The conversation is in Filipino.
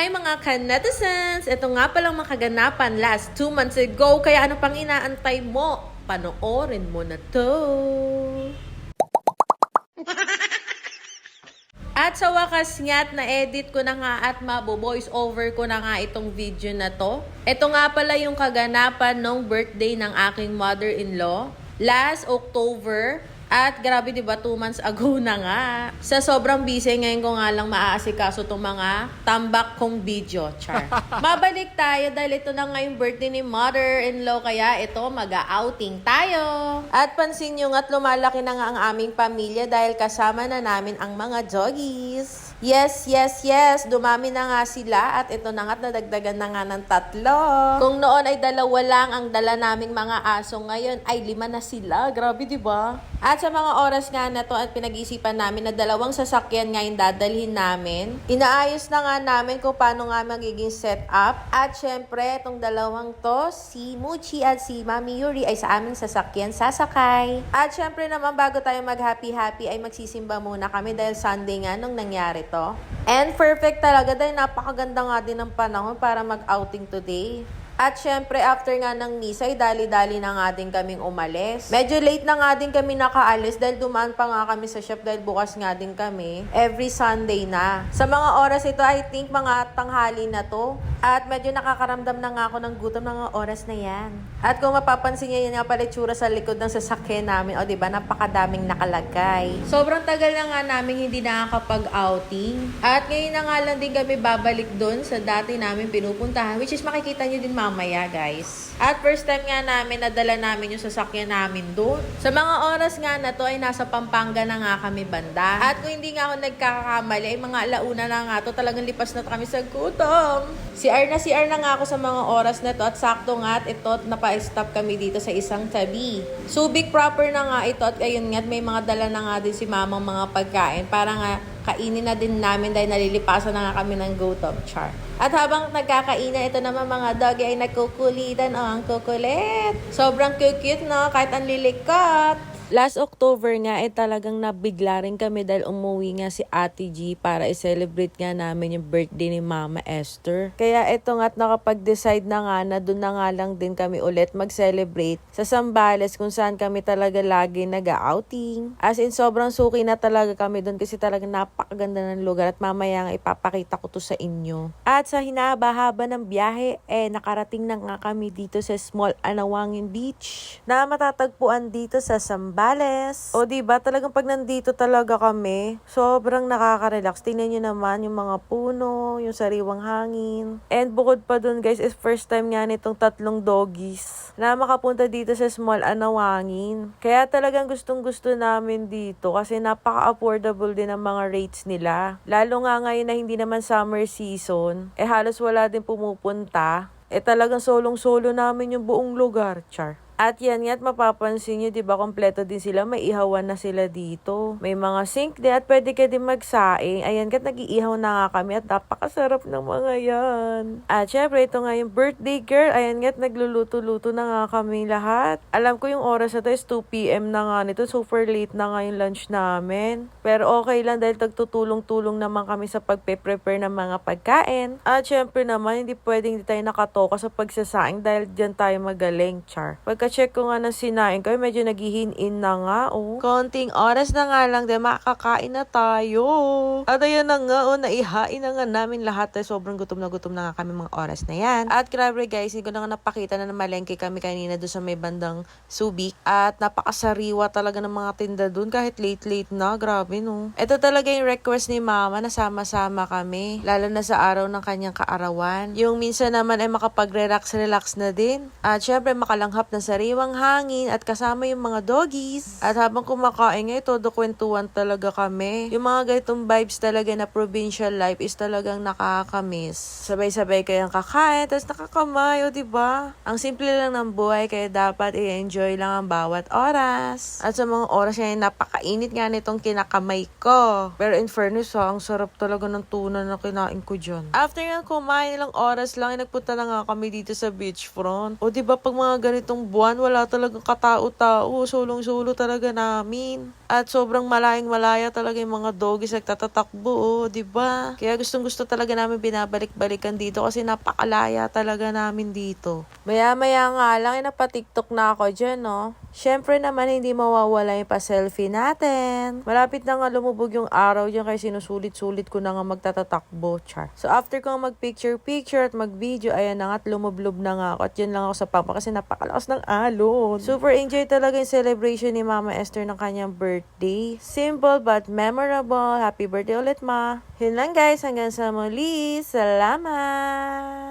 Hi mga ka-netizens! Ito nga palang makaganapan last 2 months ago. Kaya ano pang inaantay mo? Panoorin mo na to! At sa wakas nga't na-edit ko na nga at mabo-voice over ko na nga itong video na to. Ito nga pala yung kaganapan ng birthday ng aking mother-in-law last October. At grabe, diba, 2 months ago na nga. Sa sobrang busy, ngayon ko nga lang maaasikaso itong mga tambak kong video, char. Mabalik tayo dahil ito na nga yung birthday ni mother-in-law, kaya ito, mag-outing tayo. At pansin nyo nga't lumalaki na nga ang aming pamilya dahil kasama na namin ang mga doggies. Yes, dumami na nga sila at ito na nga't nadagdagan na nga ng 3. Kung noon ay 2 lang ang dala naming mga aso, ngayon ay 5 na sila. Grabe, diba? At sa mga oras nga na to at pinag-isipan namin na 2 sasakyan nga yung dadalhin namin, inaayos na nga namin kung paano nga magiging setup. At syempre, itong 2 to, si Muchi at si Mami Yuri ay sa aming sasakyan sasakay. At syempre naman, bago tayo mag-happy-happy ay magsisimba muna kami dahil Sunday nga nung nangyari to. And perfect talaga dahil napakaganda nga din ng panahon para mag-outing today. At syempre, after nga ng misa, ay dali-dali na nga din kaming umalis. Medyo late na nga din kami nakaalis dahil dumaan pa nga kami sa shop dahil bukas nga din kami. Every Sunday na. Sa mga oras ito, I think mga tanghali na to. At medyo nakakaramdam na nga ako ng gutom ng oras na yan. At kung mapapansin niya, yan nga pala itsura sa likod ng sasakyan namin. O diba, napakadaming nakalagay. Sobrang tagal na nga namin hindi nakakapag-outing. At ngayon na nga lang din kami babalik doon sa dati namin pinupuntahan. Which is makikita nyo din mamaya, guys. At first time nga namin, nadala namin yung sasakyan namin doon. Sa mga oras nga na to ay nasa Pampanga na nga kami banda. At kung hindi nga ako nagkakakamali, ay mga alauna na nga to. Talagang lipas na kami sa gutom. CR na nga ako sa mga oras na to. At sakto nga at ito, napa-stop kami dito sa isang tabi. Subic proper na nga ito. At ayun nga, may mga dala na nga din si mamang mga pagkain. Para nga kainin na din namin dahil nalilipasan na nga kami ng gutom, char. At habang nagkakainan, ito naman mga doggy ay nagkukulitan. Oh, ang kukulit. Sobrang cute, no? Kahit ang lilikot. Last October nga, talagang nabigla rin kami dahil umuwi nga si Ate G para i-celebrate nga namin yung birthday ni Mama Esther. Kaya ito nga't nakapag-decide na nga na doon na nga lang din kami ulit mag-celebrate sa Zambales kung saan kami talaga lagi nag-outing. As in, sobrang suki na talaga kami doon kasi talaga napakaganda ng lugar at mamaya nga ipapakita ko to sa inyo. At sa hinaba-haba ng biyahe, nakarating na nga kami dito sa Small Anawangin Beach na matatagpuan dito sa Zambales. O diba, talagang pag nandito talaga kami, sobrang nakaka-relax. Tingnan nyo naman yung mga puno, yung sariwang hangin. And bukod pa dun guys, is first time nga nitong 3 doggies na makapunta dito sa Small Anawangin. Kaya talagang gustong-gusto namin dito kasi napaka-affordable din ang mga rates nila. Lalo nga ngayon na hindi naman summer season, halos wala din pumupunta. Talagang solong-solo namin yung buong lugar, char. At yan nga't mapapansin nyo, diba, kompleto din sila. May ihawan na sila dito. May mga sink din at pwede ka din magsaing. Ayan, kat nag-iihaw na nga kami at napakasarap ng mga yan. At syempre, ito nga yung birthday girl. Ayan nga't nagluluto-luto na nga kami lahat. Alam ko yung oras na to is 2 p.m. na nga nito. Super late na nga yung lunch namin. Pero okay lang dahil tagtutulong-tulong naman kami sa pagpe-prepare ng mga pagkain. At syempre naman, hindi pwedeng hindi tayo nakatoka sa pagsasaing dahil dyan tayo magaling, char. Check ko nga ng sinain ko, medyo naghihin-in na nga, oh. Konting oras na nga lang, din makakain na tayo. At ayan na nga, naihain na nga namin lahat. Sobrang gutom na nga kami mga oras na yan. At grabe guys, hindi ko na nga napakita na malengke kami kanina doon sa may bandang Subic. At napakasariwa talaga ng mga tinda doon, kahit late na, grabe no. Ito talaga yung request ni mama na sama-sama kami, lalo na sa araw ng kanyang kaarawan. Yung minsan naman ay makapag-relax na din. At syempre makalanghap na sariwang hangin at kasama yung mga doggies. At habang kumakain nga, todo kwentuhan talaga kami. Yung mga ganitong vibes talaga na provincial life is talagang nakakamiss. Sabay-sabay kayang kakain, tapos nakakamayo, diba? Ang simple lang ng buhay, kaya dapat i-enjoy lang ang bawat oras. At sa mga oras yan, napakainit nga nitong kinakamay ko. Pero in fairness ang sarap talaga ng tuna na kinain ko dyan. After nga kumain, ilang oras lang, nagpunta na nga kami dito sa beachfront. O diba, pag mga ganitong buwan, wala talagang katao-tao. Sulong-sulo talaga namin. At sobrang malayang-malaya talaga yung mga doggies nagtatatakbo, di ba? Kaya gustong-gusto talaga namin binabalik-balikan dito kasi napakalaya talaga namin dito. Maya-maya nga lang, napatiktok na ako dyan, no? Siyempre naman, hindi mawawala yung pa-selfie natin. Malapit na nga lumubog yung araw dyan kaya sinusulit-sulit ko na nga magtatatakbo, char. So, after kong mag-picture-picture at mag-video, ayan na nga at lumublob na nga ako. At yun lang ako sa pampa kasi napakalakas ng alon. Super enjoy talaga yung celebration ni Mama Esther ng kanyang birthday. Simple but memorable. Happy birthday ulit, Ma. Yun lang guys, hanggang sa muli. Salamat!